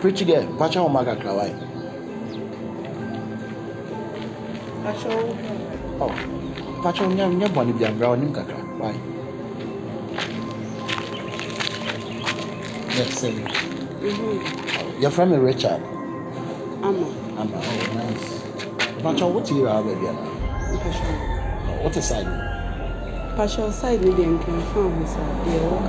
Preach again. Pacha Omaga Kawai. Oh, Pacha Nyam Bonnie Brown Nimkaka. Why? Let's say. Your friend Richard. Amma. Oh, nice. Pacha, what's your baby? What is side? Partial side, maybe I can find they all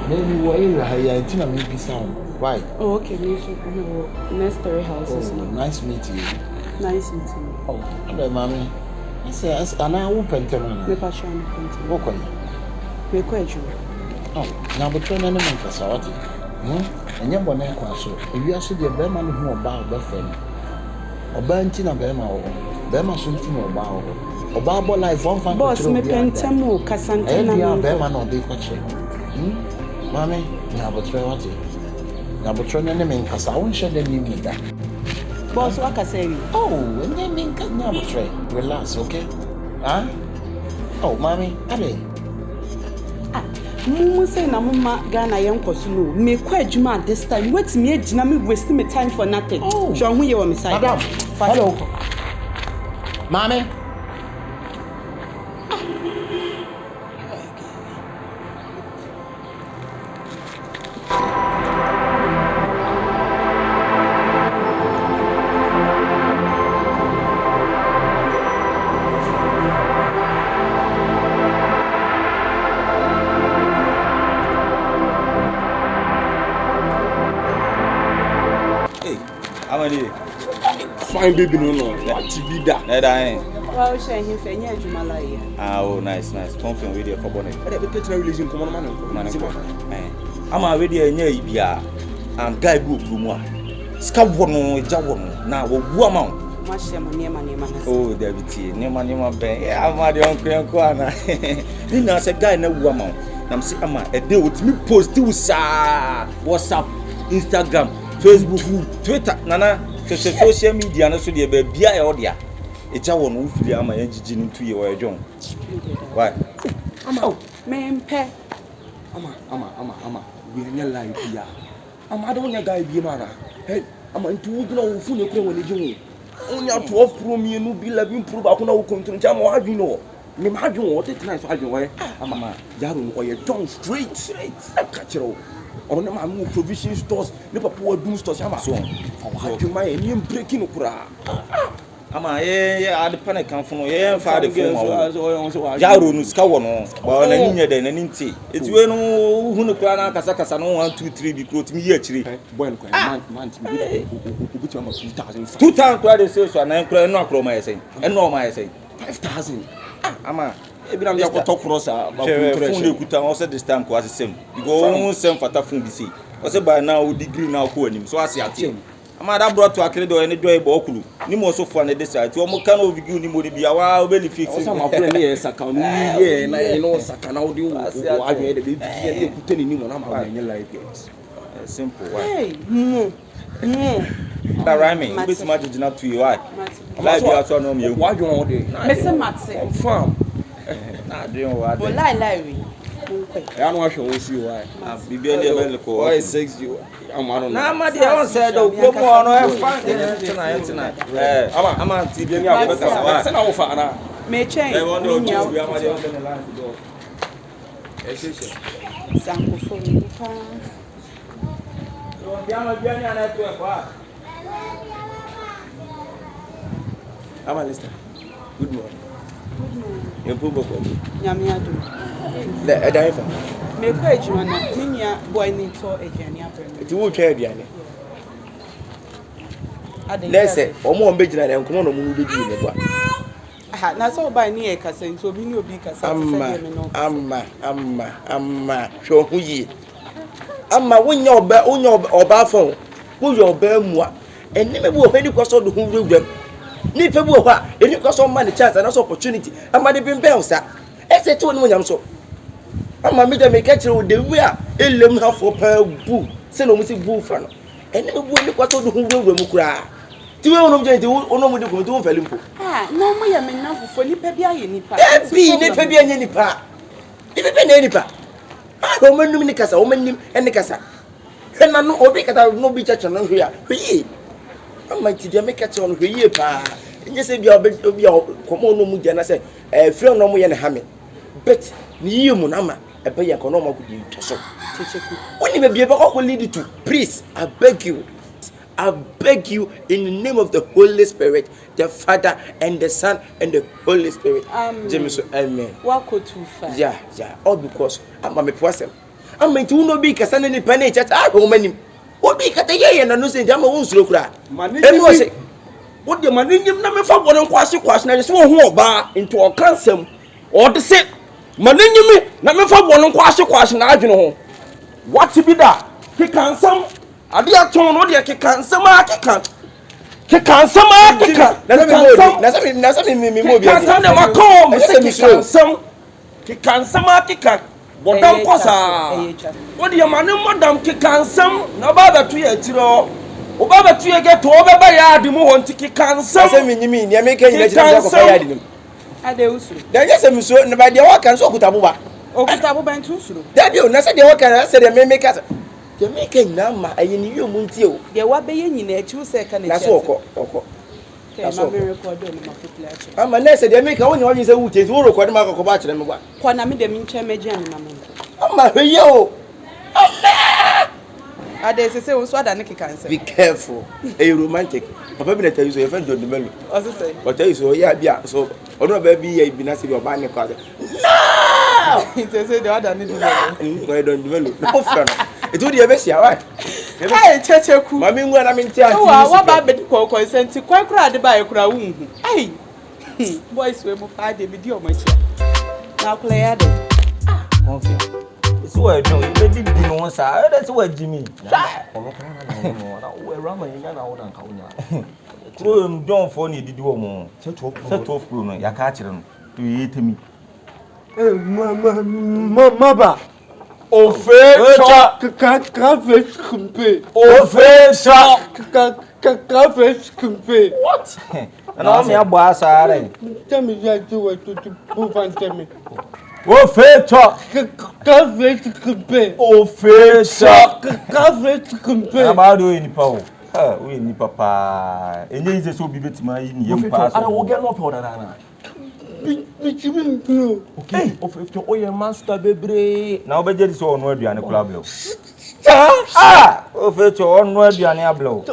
maybe what area I think I may be sound. Why? Oh, okay. Next 3 houses. Nice meeting you. Nice meeting you. Oh, hello, mommy. I say, and I open to me. Me Partial and Quentin. Walk on. Me quite you. Oh, now but train any man for Saudi. And your bonnet so if you are so dear Berman who about the friend. Or Bantina Berma or Berma something about. Or Barbo life one fan. Boss, me pentamo, Cassandra, Berman or be watching. Mammy, now but try what you. Now but train any man because I won't share them in that. Boss, what I say? Oh, and then mean cut now but try. Relax, okay? Huh? Oh, mommy, Ade. Mumu say na mama Ghana yankoso no. Me kwa adwuma this time. Wait me agina me waste me time for nothing. So hu ye wo me side. Madam, hello. Mommy. Fine baby no. What be that? Well, she him fe nya adwuma la ye. Oh, nice. Coffin with you for bonnet. But the picture relation come on man. I'm already a nya ibia and guy go promo. Ska wono eja wono na wo wu amount. Ma she mo niema na. Oh, David, niema ben. I'm the uncle ana. Ni na say guy na wu amount. Na say ama e dey with me post you sa WhatsApp, Instagram, Facebook, Twitter, nana social media na so dey be bia e odia. Eja wono wo fili ama yan jiji ni tuye wo edwon. Why? Ama me mpe. Ama. We anya live here. Ama don't nya guy bi mara. Hey, ama ntu wo gina wo fu ne kro woni jun. Onya 12 pro mi no bi 11 pro ba ko na wo control jam wo adwin no. Me ma adwin wo 39 so adwin wo. Ama yaro no oye John straight. Ka kiro. Or no ma mu provision stores, ne papa wo doom stores ama so. Fa adwin ma e ni breaking no kura. Ama ade panic kan funu fa de fun wa jaro no ska wo no ba na nyinya de na nti etiwe no hu no kura na kasa no 1 2 3 bi kro timi yi akire boy no kwa man timi bi to ama 2000 2000 kura de so na kura no akro ma yesen eno ma yesen 5000 ama ebi na me akoto cross a ba fun de kuta o se this time ko asem because won sem fata fun bi sei o se by now degree now ko anim so ase atem ama da brought to akere do ene joy bo okulu ni mo so for na dey side o mo kan o video ni mo de bia wa o be ni fix o sa ma pray me saka no ye na e no saka na o de o adwe de be ye kuta ni mo na ma nya live games simple Hey, that rhyming bit ma jina to you why live you aso no me wa adwe o de me se matse farm na de o wa de lie ya no ahwe o si why bibia de be ko why 6 amaro na ma de on said o ko mo no e fa tina ama ti bi mi akobe kasa wa se na wo fa na me chen e won do bi ama de on the line do e se sanko fo mi pa so bi ama bi ani ana to e kwa ama Lista good morning you put boko nyame ado le edai fa me kwa adwuma na ninya boy ni to aduane abrɛ ti wo twa aduane ade lese omo on begina na nkomo no mu begi ne kwa aha na so ba ni e kasa nti obi ni obi kasa se se me no amma hwo hu yi amma wonya oba fon wo yo oba mua enne me bo hwani kwaso do hu wurwam ni pe bo hwa eni kwaso ma ne chance na so opportunity amma de bimbe usa ese ti woni mo nyam so amma mi de me ka kire wo de wi a elem ha fo pa bu se no mu si bu fa no enne me bo ni kwaso do hu wurwam kura ti we onom je ti onom de ko ti won fali mpo no mo ya me na fofo ni pa bi aye ni pa bi ni pa bi anya ni pa ni pe na ni pa o manum ni kasa o manim ene kasa hena no obi kata no bi church no hwe ya hwe ama ti de make church no hwe ye pa enye se bia obi komo no mu gya na se firi no mu ye ne ha me bet ni yi mu na ma ebe ye kono ma ku di toso Kyekyeku. when you be able to lead to please I beg you in the name of the Holy Spirit, the Father and the Son and the Holy Spirit. James, amen. What go too far? Yeah. All because I'm a person. I'm going to no be Cassan any penny church. I don't many. What be Cataya and no say Jama won't slow cry. Say, what the man in number for one question is one bar into a cancer or the same. Maninimi, number for one question. I don't know what to be that. He can some. Adi aton no de keka nsama keka na me mo bi keka na makom keka nsama keka bodam kosa wo de ma ne modam keka nsam na ba ba tu ya tiro o ba ba tu ya get o ba ba ya adi mu ho nti keka nsam na me nyimi ne me kan nyina ko fa ya adi nim Ade usuru. da ya se mi so na ba de wa kan so okutabuba ntu usuru. da bi o na se de wa kan se de me ka the making nama ayini yo muntio De wa be ye nyina achi se ka na na so oko na so me record no ma popular achi ama na se de make woni woni se wuche wo record ma kokko ba kire me ba kwa na me de mi nche meji anu na me ama hweye o Ade se wo so ada ne keka nse be careful a romantic papa bi na tell you so your friend John Dumelo o se say what tell you so ya bia so ono ba bi ya bi na se bi oba ne kwa no it say the other ne do go Don Dumelo no friend it would be sia why hey Kyekyeku mami ngwa na mi ntia anti wa ba be ko senti kwa kura de ba e kura wu hu ai boys we mo pa de bi di o ma chia na kula ya de Coffin. It's where you let it be no sir. That's where Jimmy. Where Rama and Yana Kaunya. Throw him down for any did you more. Set off Bruno, ya catch him to eat me. mama o fe cafe kumpe O fecha. cafe kumpe What? And I'm your boss, are tell me that you were to move and tell me O fecha. cafe kumpe O fecha. cafe kumpe About doing power. We need papa. And you just so be bit my in your pass. I will get no powder. Okay, of your master baby. Now, but there is one word you are a club. Ah! O fecha on word you are a blow.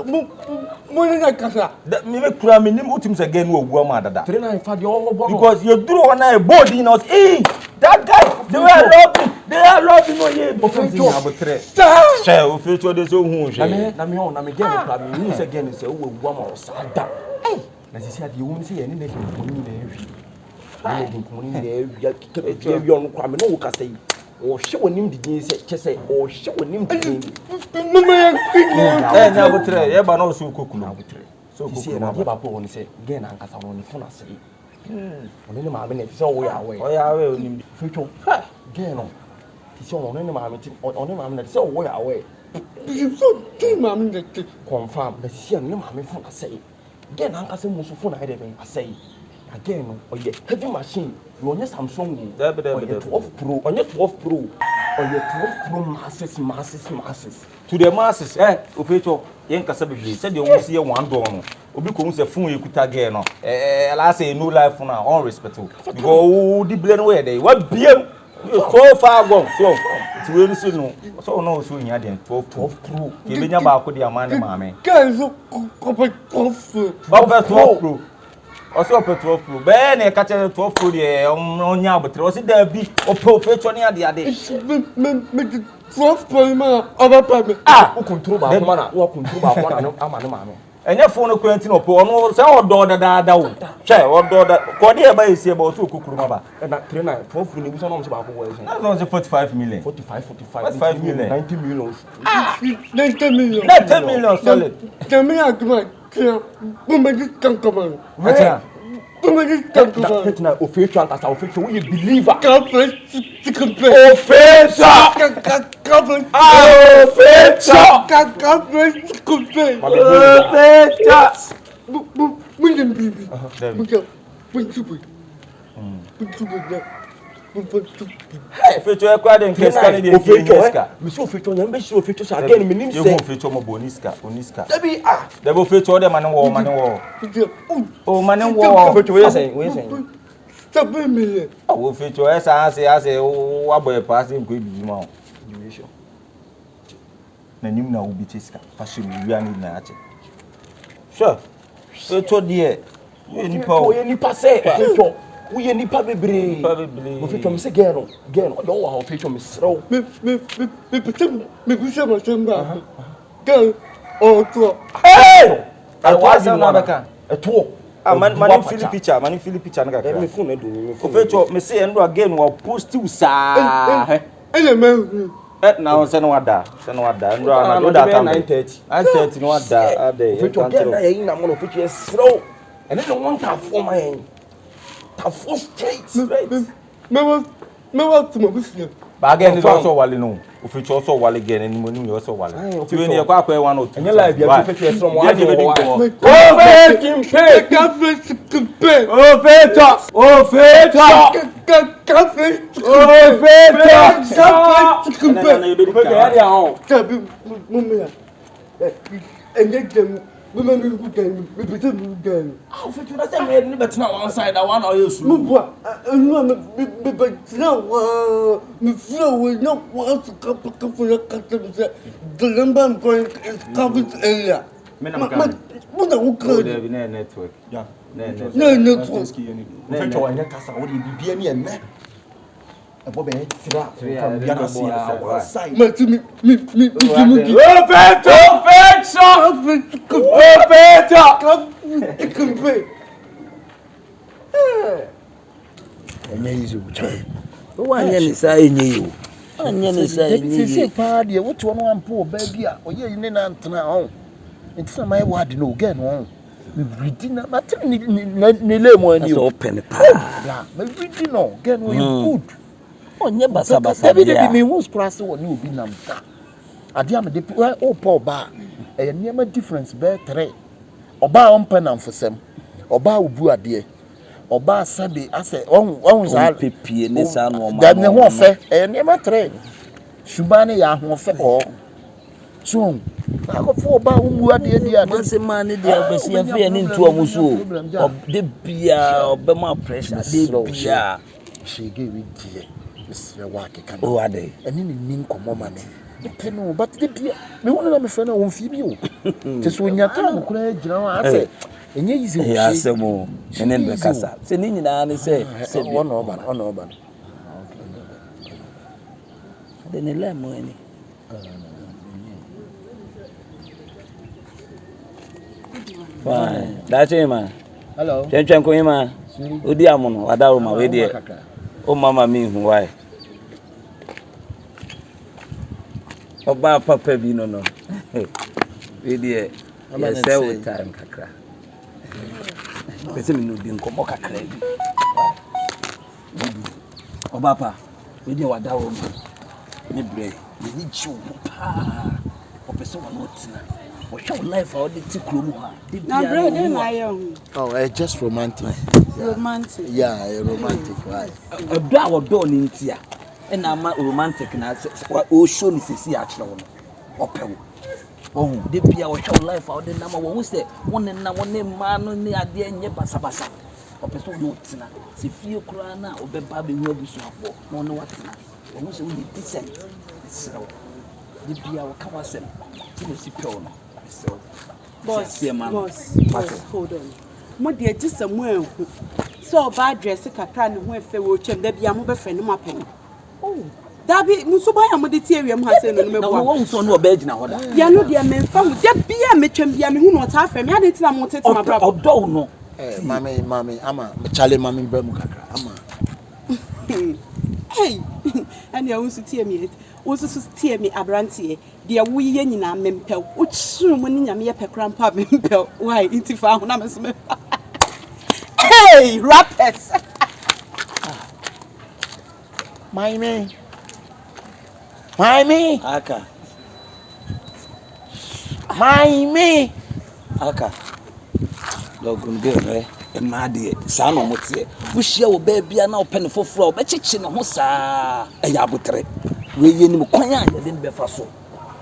Money casa That me make cramming him ultims again with Guamada. Train I found your Because you drew on a body in us. Hey, that guy, they are loving no ye. Shall future the so who I'm again. You again is a woman or sada. As he said, you won't see any name there. Young criminal can say, or show him the jeans, say, or show him the jeans. and I would try, but also cook now. So, You see, and I'll give up on say, again, I'm on the phone. I say, on my minute, so we are away. Oh, yeah, I will need Future, again, it's on any moment, on the moment, so we are away. Confirm the see and mammy phone. I say, again, Uncle Samuel phone. I say, again, or your heavy machine, you on your Samsung, on your 12 Pro, on your 12 Pro, on your 12 Pro masses. to the masses, o fecho, Yanka Sabi said you will see one door. Obi say phone you could again. I say no life for now, all respectful. Go the blend where they what BM so far gone. So to really soon no. So no so in Yadian 12 Pro. You been about the amount of mammy. Over 12 Pro. Also up 12 Pro. Ben a catch 12 Pro there on ya, but was it there be or pro fecho near the other. 12 poema over pame Who control my man, who control my man, And your phone acquaintance or poor no so daughter that share or daughter Cordia by say about so cook remember. and that 12 million on about That was 45 million. 45, That's 5 million. 90 million. 90 million Not 10 million solid. tell me how come woman can come on Where? woman can come on Now, official, as our official, we believe a cafe chicken pay Official! cafe Official! cafe chicken pay Official! William baby David. William Hey, feature quite in case can be feature. Mister feature, you make sure feature again. Me name say feature mo boniska. Debi They will feature them man war. Oh man war. Feature we saying. $7 Oh, feature as I say oh boy passing go be ma. Duration. Na nim na obi tiska. Fashion we ani na ache. Sure. Feature there. We nipa say feature. We nipa bebre. Mo feature me say girl. Don't want how feature me srow. Me push my chamber. Girl. Oh, to. Hey! I was another. A two. Man feel picture na ka. Me phone do me phone. Feature me say endo again we post you sa. Now send what da. Endo na do 9:30 no what da. Ade. Feature girl na yin na mo feature srow. And then one time for my for straight. Me want to my business. But again, it's also wale no. If it's also wale again, and money you also wale. So when you go one or two. And you like you have to fetch from one. Oh, Women we pretend again. How fit you that me better now one side that one or you so. No, but now me flow we no want to come for your customer. The number I'm going is covered area. What the call network. Yeah. No network. Feature on your casa what you be any and Bobby, side. Onye basa bia me hu sprase woni obi namta ade am de o Paul ba e niam difference be 3 oba on penam fosem oba obu ade oba sabe ase on za pepie ne sa no ma da ne ho fe e niam 3 shubane ya ho fe o so akofo oba obu ade man se man ne dia kwesi afi ani ntu omuso de bia obema pressure de bia shege we die Mr. Wake can oh ade eni ni nin komo ma me peno but de bia me wona na me fe na won fi bi o te so nyata mo kura gina wa ase enye yizi o ya asemo ene be kasa se ni nyina ne se ono oba de ne le mo eni fine that's it man hello twen ko yima odi amono wadawo ma we de o mama mi hu why oba papa bi no we de say with time kakra pese mi no bi nkomo kakra bi oba pa we de wadawo ma ni bre ni chiu pa o pese wa no tina o show life how the tikrom ha na bre dey na yo oh just romantic yeah romantic right do ni ntia na ma romantic na o show ni sisi a kire wono opewo oh de bia o show life how the na ma wo se won na won ma no ni ade enye basabasa opeso no tina se fie kura na obeba be hu abusuafo no no watina wo se wo ni decent so de bia wo ka wasem ti no si pew no so boss hold on mo de agisam anhu so ba address kakra ne ho efe wo twem da bia mo be fe ne mo apem oh dabi muso ba ya mo de tie wiam ha se no me bo wo so no oba gina hoda ya no de me mfa mo de bia me twem bia me hu no ta afa me ade tina mo tete ma bra odo no mami ama chale mami ba mu kakra ama hey ani a unsu tie me unsu tie me abrantie de wo ye nyina mempel wo chiru mo ni nyame ye pekra mpa mempel why intifa ho na me so me hey rappers Mami aka Mami aka logun be Emade saa no motie wo hia wo ba bia na wo pene foforo wo bechichi no ho saa eya abotre we yenim kwan a yede be fa so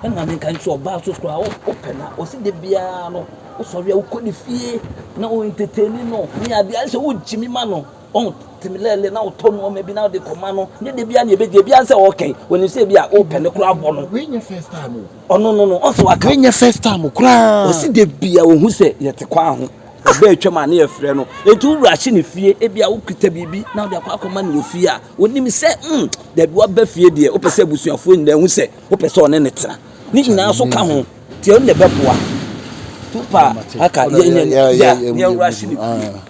na me kan so ba so skra wo pena o si de bia no wo so ria wo kodi fie na wo entertain no ni abia se wo jimi ma no on timilele na wo to no me bi na de koma no ne de bia na ebe de bia se okay woni se bia wo pene kra bo no we nya first time no on so aka we nya first time kra o si de bia wo hu se yete kwa ho oba etwa ne efre no etu wura hye ne fie ebia wo kita bibi na wo de akwa ne ofie a wonim se da bi wa ba fie de wo pese abusuafo nyina hu se wo pese one ne tena ni nyina so ka ho tie o ne beboa tupa aka ye wura hye ne fie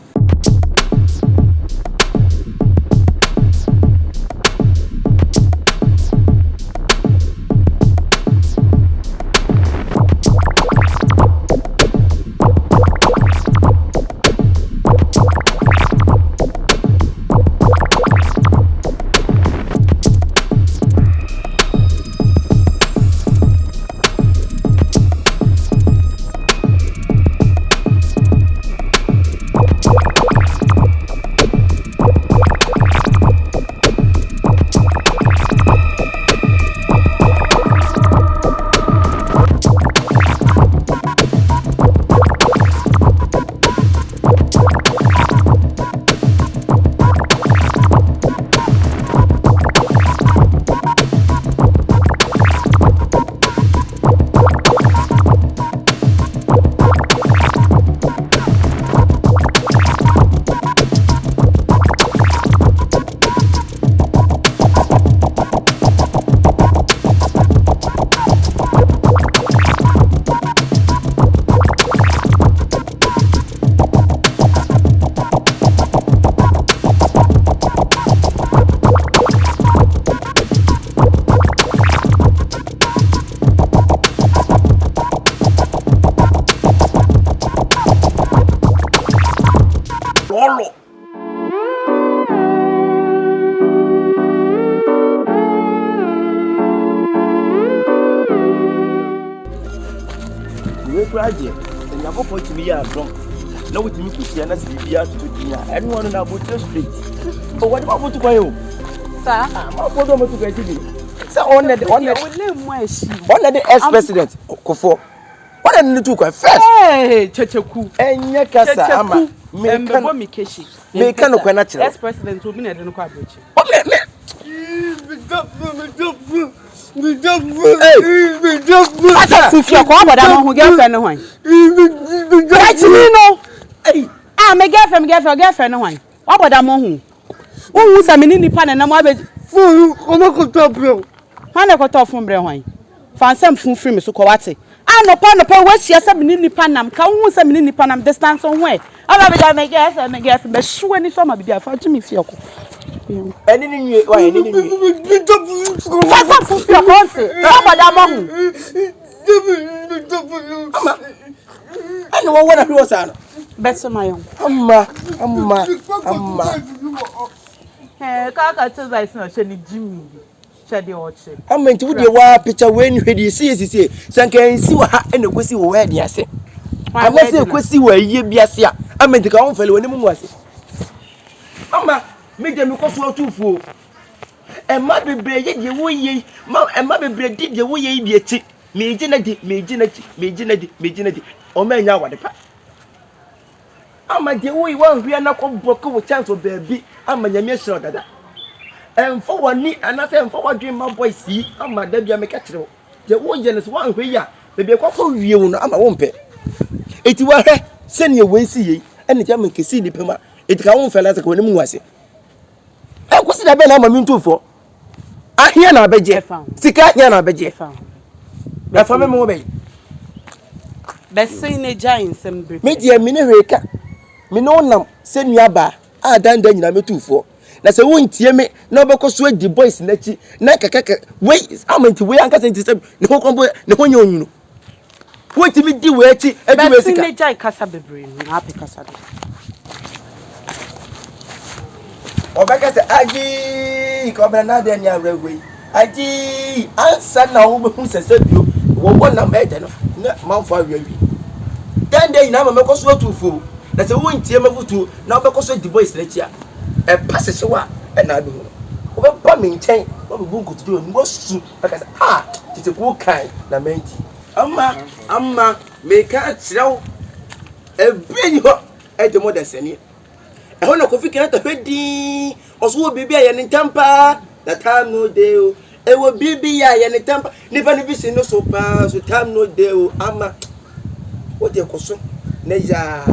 Graduate, and you go point to me. I'm drunk. Now with me to see and that's the to dinner. Anyone in about street. But what about to buy you? Sir, I'm not going to get it. So on the ex-president, Kofo. What are the two first? Hey, Kyekyeku. And Yakasa, Ama. Me can no natural. Ex-president will be near the car. If you're called, but I'm girlfriend. My girlfriend. What about that moon? Who is a mini pan and I'm a fool? Hana got off from Brewine. Found some food free, Mr. Kowati. I'm upon the poor west, yes, a mini panam. Come some mini panam distance on way. I'll have my guess, but sure any summer be there for Jimmy Fioko. And in you, why? And what I do was better my own. Amma. Hey, Kaka says I saw Jimmy. I meant to the wild picture when you see, Sanka and see what and the question where they say. I must say, question where ye be as ya. I meant to go on fellow when was. Amma, make them cost well too full. And my baby, ye way, and my baby did the way ye be a chick. Me Geneti, or man, now what the pack. Amma, the way one we are not broken with chance of baby. I'm a young sure that. And for one need another and for what dream my boy see, I'm my debut make catch the one generous one way ya, maybe a couple you I'm a wompe. It was send your way see, and the German can see the pema. It can't fell as a when was it. I was it I'm a mean too for. I hear now, Beje found. Sick, I hear now, Beje found. The family mobile. Best saying a giant, some media minireka. Minonam, send your bar. I done me too for. Na se won tie me na obekọ so adi boys na chi na kaka wait amenti we anka senti se ne ho kombo ne ho nya onwunu woti mi di we chi adi we sika be jai kasa bebre na ape kasa do obeka se agi ko bra na de nya rewe agi ansa na wo be hu sese bio wo bo na me de no na manfo awi dan de ina ma mekọ so atufu na se wo ntie mafutu na obekọ so di boys lechi a e pass se wa e na do obeba me nchen obebu nkutu do ngo su aka ah tete ko kan na menti amma me ka tirew e beni ho e de mo da sani e ho na Kofi kan ta hwedi oso wo bibi aye ne ntampa na time no dey o e wo bibi aye ne ntampa ni fa ni bi no so pa so time no dey o amma wo de ko so na ya